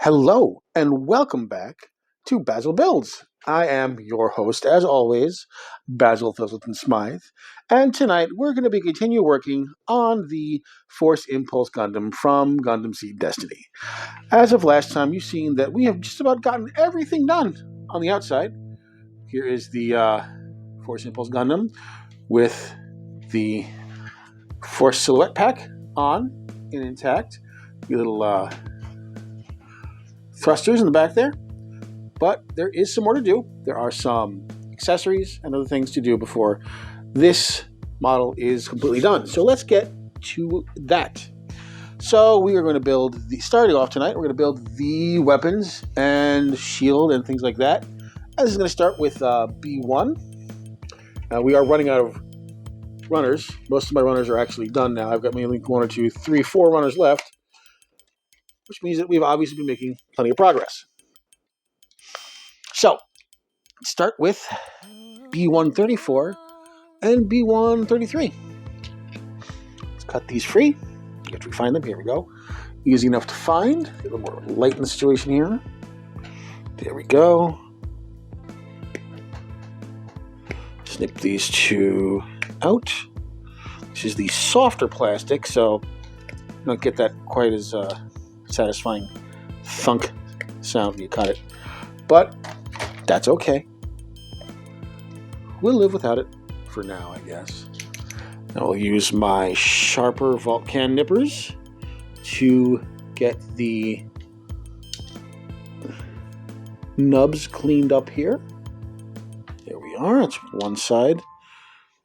Hello and welcome back to Basil Builds. I am your host, as always, Basil Thistleton-Smythe, and tonight we're going to be continue working on the Force Impulse Gundam from Gundam Seed Destiny. As of last time, you've seen that we have just about gotten everything done on the outside. Here is the Force Impulse Gundam with the Force Silhouette Pack on and intact. Your little thrusters in the back there, but there is some more to do. There are some accessories and other things to do before this model is completely done. So let's get to that. So we are going to build starting off tonight, we're going to build the weapons and shield and things like that. And this is going to start with B1. We are running out of runners. Most of my runners are actually done now. I've got maybe 1, 2, 3, 4 runners left, which means that we've obviously been making plenty of progress. So, start with B134 and B133. Let's cut these free. You have to find them. Here we go. Easy enough to find. A little more light in the situation here. There we go. Snip these two out. This is the softer plastic, so you don't get that quite as satisfying thunk sound when you cut it. But that's okay. We'll live without it for now, I guess. I'll use my sharper Vulcan nippers to get the nubs cleaned up here. There we are. That's one side.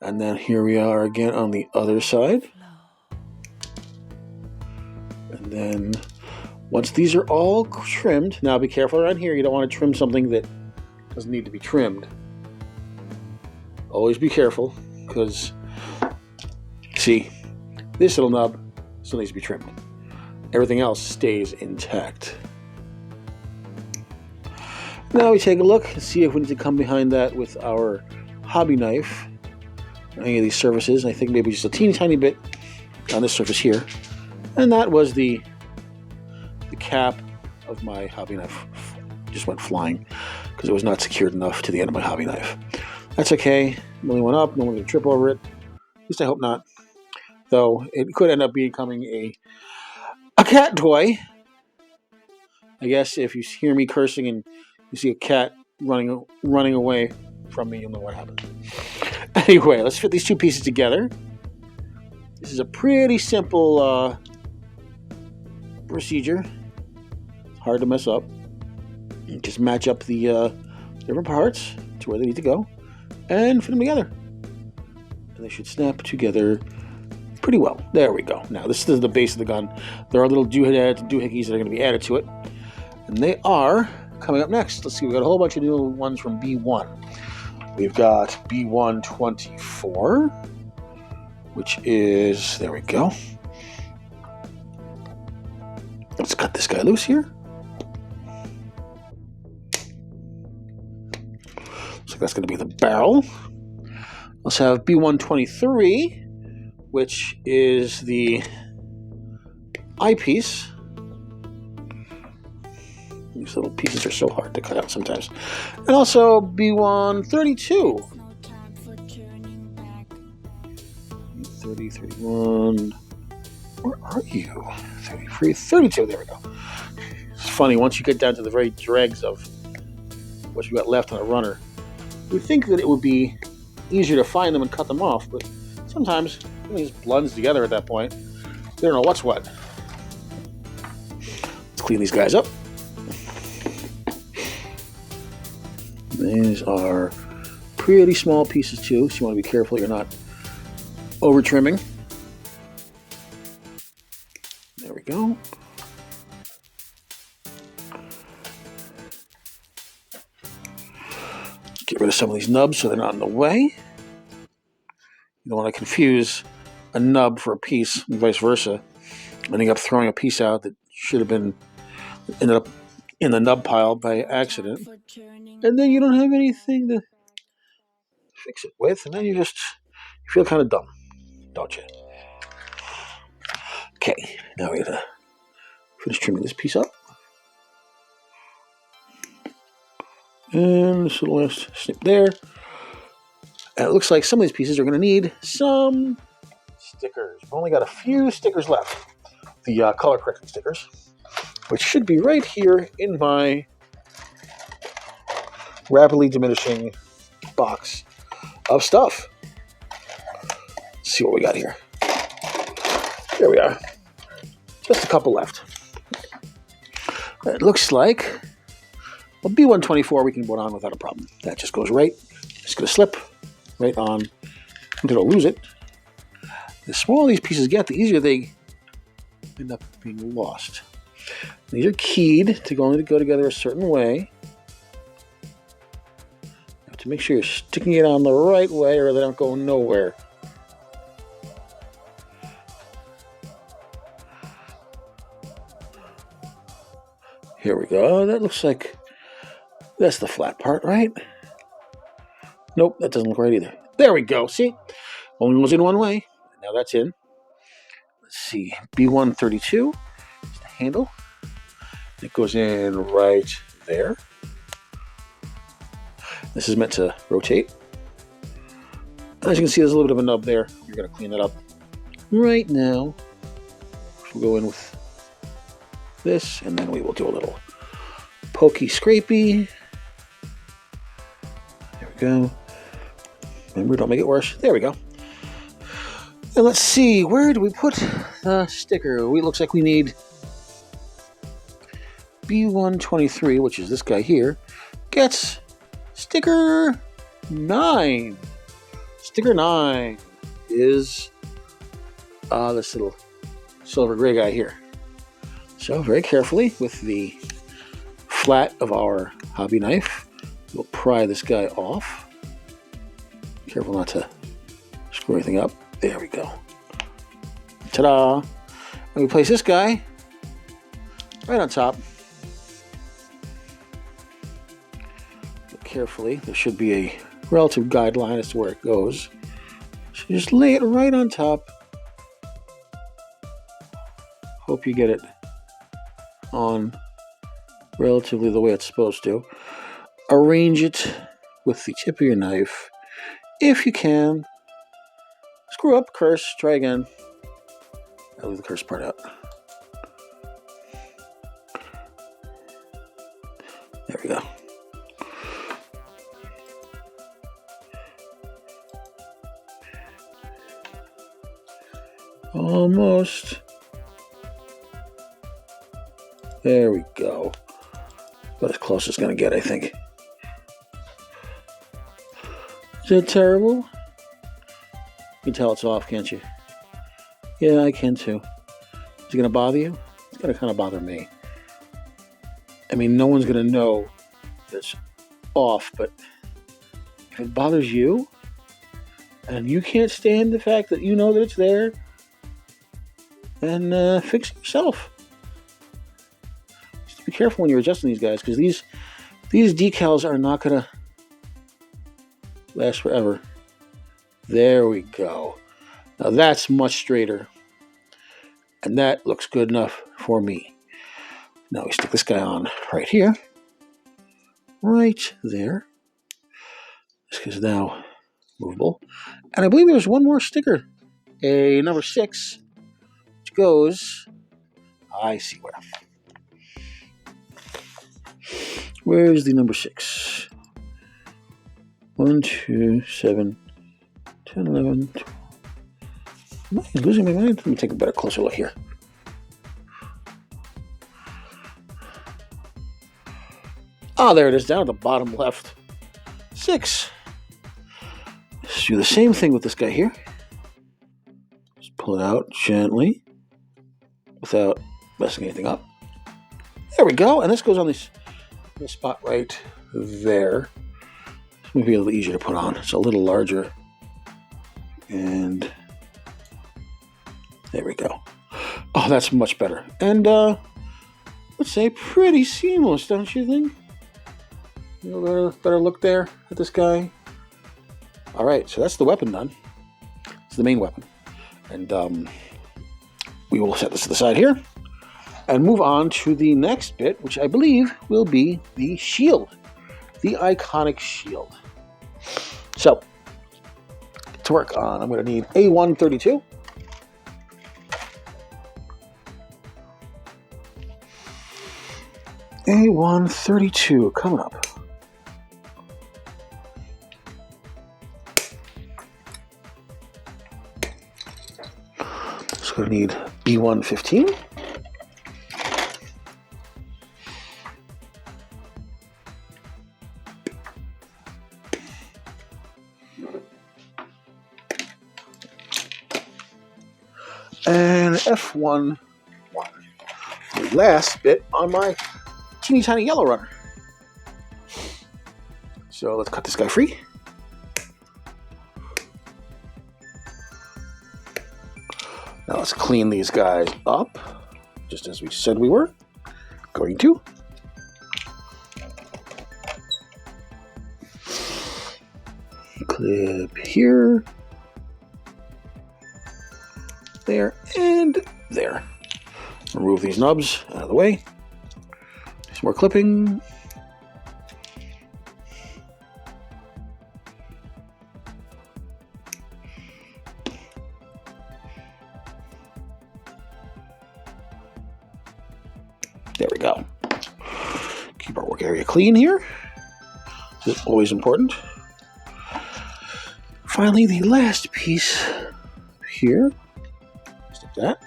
And then here we are again on the other side. And then once these are all trimmed, now be careful around here. You don't want to trim something that doesn't need to be trimmed. Always be careful, because see, this little nub still needs to be trimmed. Everything else stays intact. Now we take a look and see if we need to come behind that with our hobby knife. Any of these surfaces, I think maybe just a teeny tiny bit on this surface here. And that was the cap of my hobby knife. Just went flying because it was not secured enough to the end of my hobby knife. That's okay. Only went up. No one's going to trip over it. At least I hope not. Though it could end up becoming a cat toy. I guess if you hear me cursing and you see a cat running away from me, you'll know what happened. Anyway, let's fit these two pieces together. This is a pretty simple procedure. It's hard to mess up. You just match up the different parts to where they need to go and fit them together. And they should snap together pretty well. There we go. Now, this is the base of the gun. There are little doohickeys that are going to be added to it. And they are coming up next. Let's see, we've got a whole bunch of new ones from B1. We've got B124, which is, there we go. Let's cut this guy loose here. So that's going to be the barrel. Let's have B123, which is the eyepiece. These little pieces are so hard to cut out sometimes. And also B132. 30, 31. Where are you? 33, 32. There we go. It's funny, once you get down to the very dregs of what you got left on a runner, you'd think that it would be easier to find them and cut them off, but sometimes it just blends together at that point. You don't know what's what. Let's clean these guys up. These are pretty small pieces too, so you want to be careful you're not over trimming. There we go. Get rid of some of these nubs so they're not in the way. You don't want to confuse a nub for a piece and vice versa. Ending up throwing a piece out that should have ended up in the nub pile by accident. And then you don't have anything to fix it with, and then you feel kind of dumb, don't you? Okay, now we're going to finish trimming this piece up. And this little last snip there. And it looks like some of these pieces are going to need some stickers. We've only got a few stickers left. The color correcting stickers, which should be right here in my rapidly diminishing box of stuff. Let's see what we got here. There we are. Just a couple left. It looks like a B124 we can put on without a problem. That just goes right. It's going to slip right on. I'm going to lose it. The smaller these pieces get, the easier they end up being lost. These are keyed to go together a certain way. You have to make sure you're sticking it on the right way or they don't go nowhere. Here we go. That looks like that's the flat part, right? Nope, that doesn't look right either. There we go. See? Only was in one way. Now that's in. Let's see. B132 is the handle. It goes in right there. This is meant to rotate. As you can see, there's a little bit of a nub there. You're going to clean that up right now. We'll go in with this, and then we will do a little pokey scrapey. There we go. Remember, don't make it worse. There we go. And let's see, where do we put the sticker? It looks like we need B123, which is this guy here, gets sticker 9. Sticker 9 is this little silver gray guy here. So very carefully with the flat of our hobby knife, we'll pry this guy off. Careful not to screw anything up. There we go. Ta-da! And we place this guy right on top. Look carefully. There should be a relative guideline as to where it goes. So just lay it right on top. Hope you get it on relatively the way it's supposed to. Arrange it with the tip of your knife if you can. Screw up, curse, try again. I'll leave the curse part out. There we go. Almost. There we go. About as close as it's going to get, I think. Is that terrible? You can tell it's off, can't you? Yeah, I can too. Is it going to bother you? It's going to kind of bother me. I mean, no one's going to know it's off, but if it bothers you, and you can't stand the fact that you know that it's there, then fix it yourself. Just be careful when you're adjusting these guys, because these decals are not going to last forever. There we go. Now that's much straighter. And that looks good enough for me. Now we stick this guy on right here. Right there. This is now movable. And I believe there's one more sticker. A number 6. Which goes... I see where. Where's the number 6? 1, 2, 7, 10, 11, 12. Am I losing my mind? Let me take a better, closer look here. Ah, there it is, down at the bottom left. 6. Let's do the same thing with this guy here. Just pull it out gently without messing anything up. There we go, and this goes on this spot right there. It's going to be a little easier to put on. It's a little larger. And there we go. Oh, that's much better. And let's say pretty seamless, don't you think? A little better look there at this guy. All right, so that's the weapon done. It's the main weapon. And we will set this to the side here and move on to the next bit, which I believe will be the shield. the iconic shield. So, to work on, I'm going to need A132. A132 coming up. So going to need B115. And F1, the last bit on my teeny tiny yellow runner. So let's cut this guy free. Now let's clean these guys up, just as we said we were going to. Clip here. There and there. Remove these nubs out of the way. Some more clipping. There we go. Keep our work area clean here. This is always important. Finally, the last piece here. That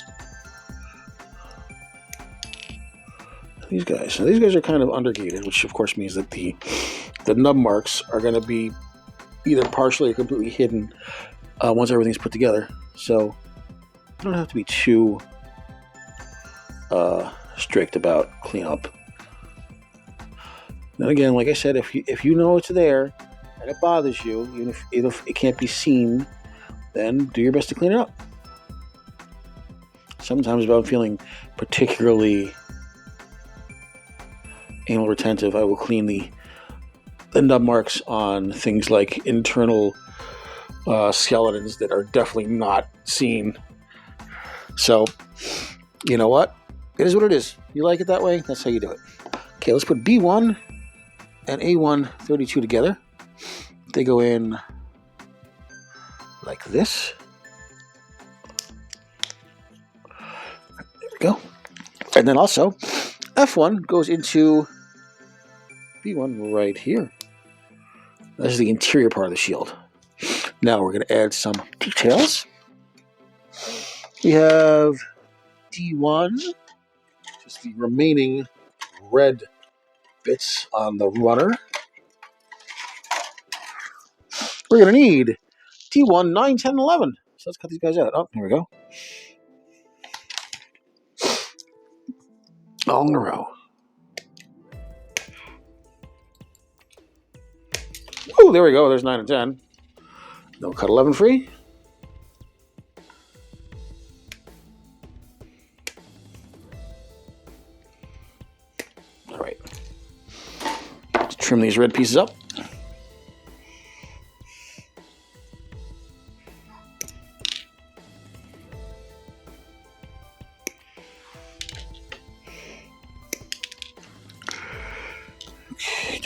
these guys. So these guys are kind of undergated, which of course means that the nub marks are going to be either partially or completely hidden once everything's put together. So you don't have to be too strict about cleanup. Then again, like I said, if you know it's there and it bothers you, even if it can't be seen, then do your best to clean it up. Sometimes if I'm feeling particularly anal retentive, I will clean the nub marks on things like internal skeletons that are definitely not seen. So, you know what? It is what it is. You like it that way? That's how you do it. Okay, let's put B1 and A132 together. They go in like this. Go. And then also, F1 goes into B1 right here. This is the interior part of the shield. Now we're going to add some details. We have D1, just the remaining red bits on the runner. We're going to need D1, 9, 10, 11. So let's cut these guys out. Oh, here we go. All in a row. Oh, there we go. There's 9 and 10. Then we'll cut 11 free. All right. Let's trim these red pieces up.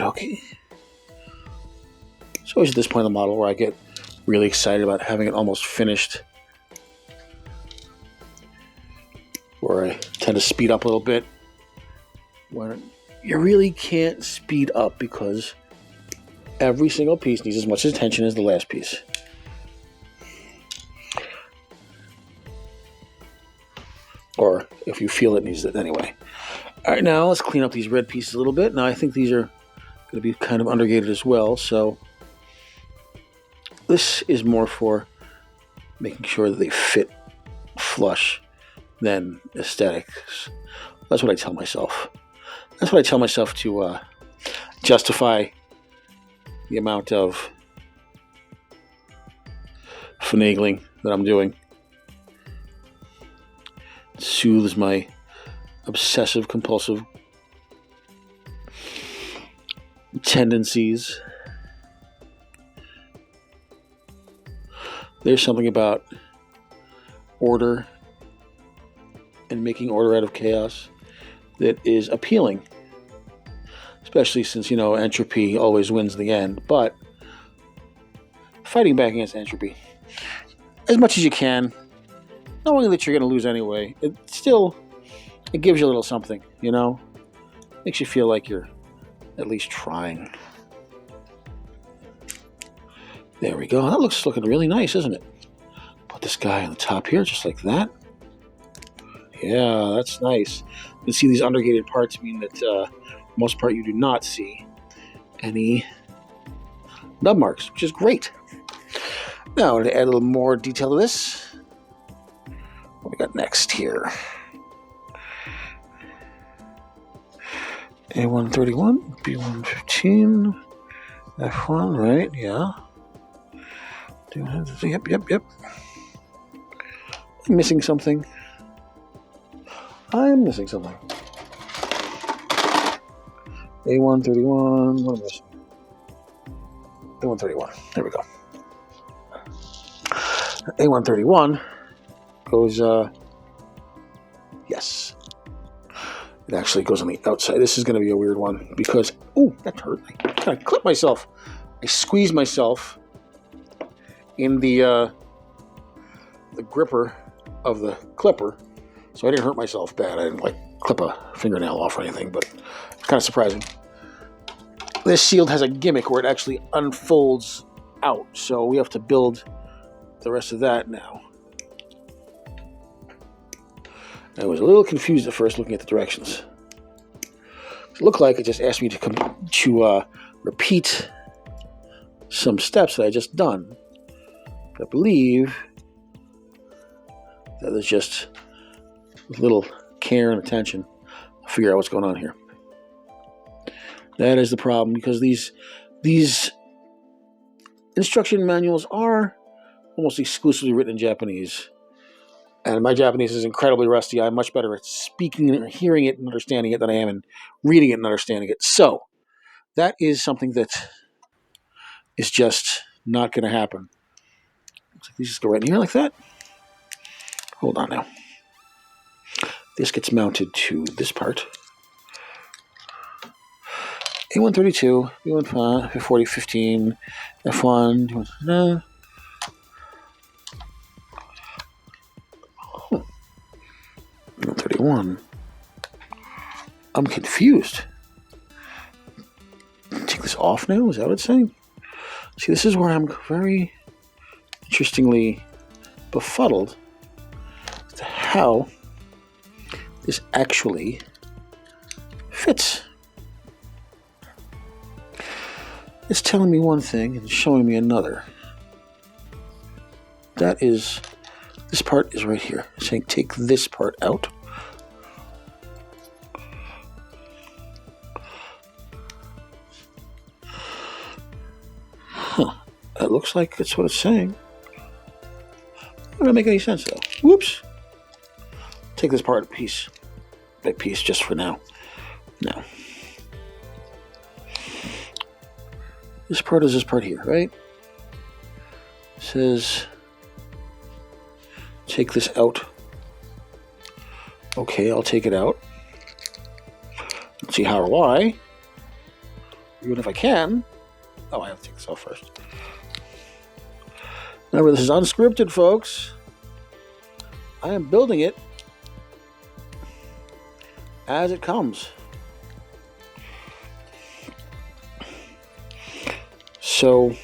Okay. It's always at this point in the model where I get really excited about having it almost finished, where I tend to speed up a little bit. When you really can't speed up because every single piece needs as much attention as the last piece. Or if you feel it needs it anyway. All right, now let's clean up these red pieces a little bit. Now I think these are going to be kind of undergated as well, so this is more for making sure that they fit flush than aesthetics. That's what I tell myself. That's what I tell myself to justify the amount of finagling that I'm doing. It soothes my obsessive compulsive tendencies. There's something about order and making order out of chaos that is appealing especially since, you know, entropy always wins the end. But fighting back against entropy as much as you can, knowing that you're going to lose anyway, it gives you a little something, you know? Makes you feel like you're at least trying. There we go. That looks looking really nice, isn't it? Put this guy on the top here, just like that. Yeah, that's nice. You can see these undergated parts mean that, for the most part, you do not see any nub marks, which is great. Now, to add a little more detail to this, what we got next here? A131, B115, F1, right? Yeah. Yep. I'm missing something. A131, what am I missing? A131, there we go. A131 goes, yes. It actually goes on the outside. This is going to be a weird one because, ooh, that hurt. I kind of clipped myself. I squeezed myself in the gripper of the clipper, so I didn't hurt myself bad. I didn't, like, clip a fingernail off or anything, but it's kind of surprising. This shield has a gimmick where it actually unfolds out, so we have to build the rest of that now. I was a little confused at first looking at the directions. It looked like it just asked me to repeat some steps that I just done. But I believe that there's just a little care and attention to figure out what's going on here. That is the problem, because these instruction manuals are almost exclusively written in Japanese. And my Japanese is incredibly rusty. I'm much better at speaking and hearing it and understanding it than I am in reading it and understanding it. So, that is something that is just not going to happen. Looks like these just go right in here like that. Hold on now. This gets mounted to this part. A132, B15, F40, 15, F1, 131. I'm confused. Take this off now? Is that what it's saying? See, this is where I'm very interestingly befuddled as to how this actually fits. It's telling me one thing and showing me another. That is, this part is right here. It's saying take this part out. That looks like that's what it's saying. That doesn't make any sense though. Whoops. Take this part piece by piece just for now. Now. This part is this part here, right? It says take this out. Okay, I'll take it out. Let's see how or why. Even if I can. Oh, I have to take this off first. Remember, this is unscripted, folks. I am building it as it comes. So,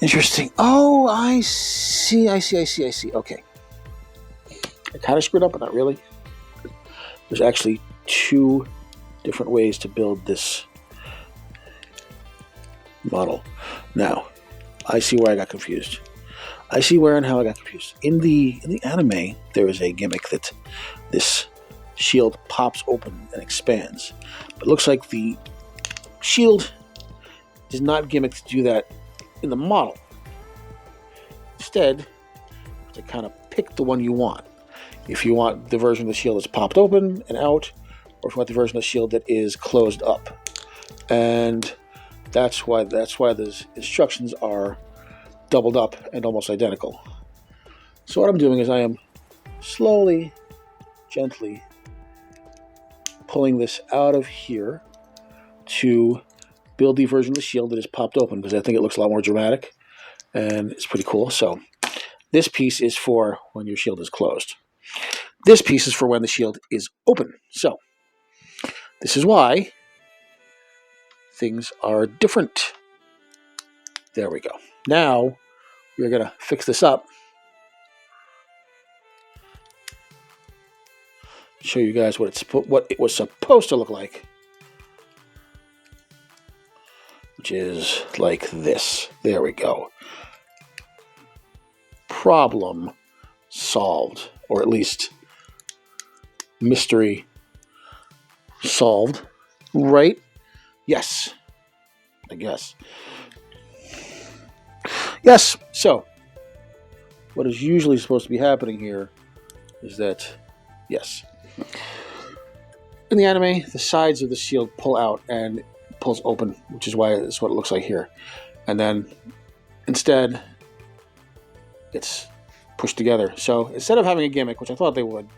interesting. Oh, I see. Okay. I kind of screwed up, but not really. There's actually two different ways to build this model. Now, I see where I got confused. I see where and how I got confused. In the anime, there is a gimmick that this shield pops open and expands. But it looks like the shield is not gimmicked to do that in the model. Instead, you have to kind of pick the one you want. If you want the version of the shield that's popped open and out, or if you want the version of the shield that is closed up. And that's why the instructions are doubled up and almost identical. So what I'm doing is I am slowly, gently pulling this out of here to build the version of the shield that is popped open, because I think it looks a lot more dramatic and it's pretty cool. So this piece is for when your shield is closed. This piece is for when the shield is open. So this is why things are different. There we go. Now we're going to fix this up. Show you guys what it was supposed to look like, which is like this. There we go. Problem solved, or at least mystery solved, right? Yes, I guess. Yes, so what is usually supposed to be happening here is that, yes, in the anime, the sides of the shield pull out and pulls open, which is why it's what it looks like here. And then instead, it's pushed together. So instead of having a gimmick, which I thought they would,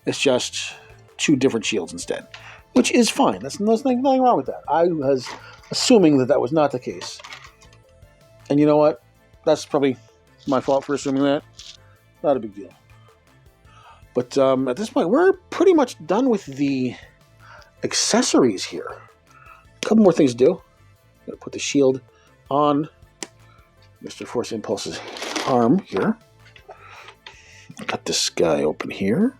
it's just two different shields instead, which is fine. There's nothing wrong with that. I was assuming that was not the case. And you know what? That's probably my fault for assuming that. Not a big deal. But at this point, we're pretty much done with the accessories here. A couple more things to do. I'm going to put the shield on Mr. Force Impulse's arm here. Cut this guy open here.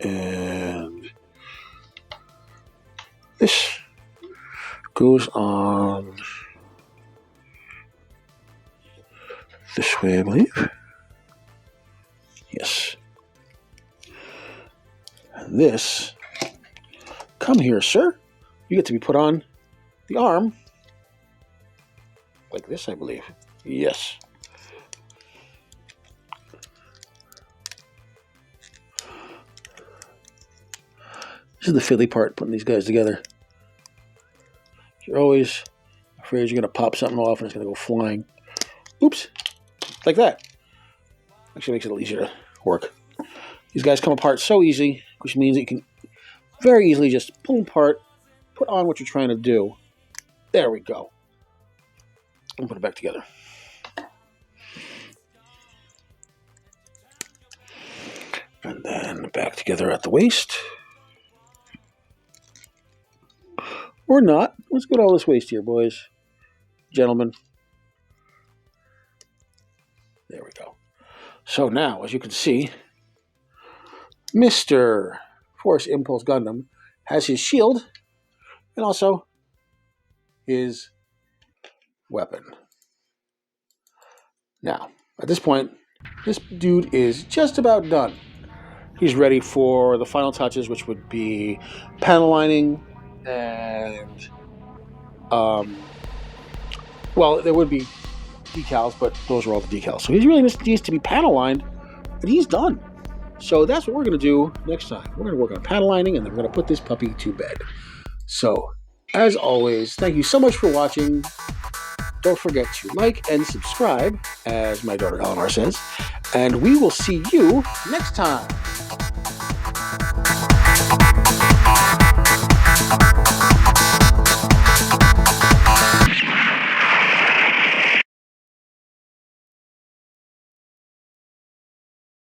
And this goes on this way, I believe. Yes. And this, come here, sir. You get to be put on the arm. Like this, I believe. Yes. This is the fiddly part, putting these guys together. You're always afraid you're going to pop something off and it's going to go flying. Oops. Like that. Actually makes it a little easier to work. These guys come apart so easy, which means that you can very easily just pull them apart, put on what you're trying to do. There we go. And put it back together. And then back together at the waist. Or not. Let's go to all this waist here, boys. Gentlemen. There we go. So now, as you can see, Mr. Force Impulse Gundam has his shield and also his weapon. Now, at this point, this dude is just about done. He's ready for the final touches, which would be panel lining and, well, there would be decals, but those are all the decals. So he really needs to be panel lined, and he's done. So that's what we're going to do next time. We're going to work on panel lining, and then we're going to put this puppy to bed. So, as always, thank you so much for watching. Don't forget to like and subscribe, as my daughter Eleanor says, and we will see you next time.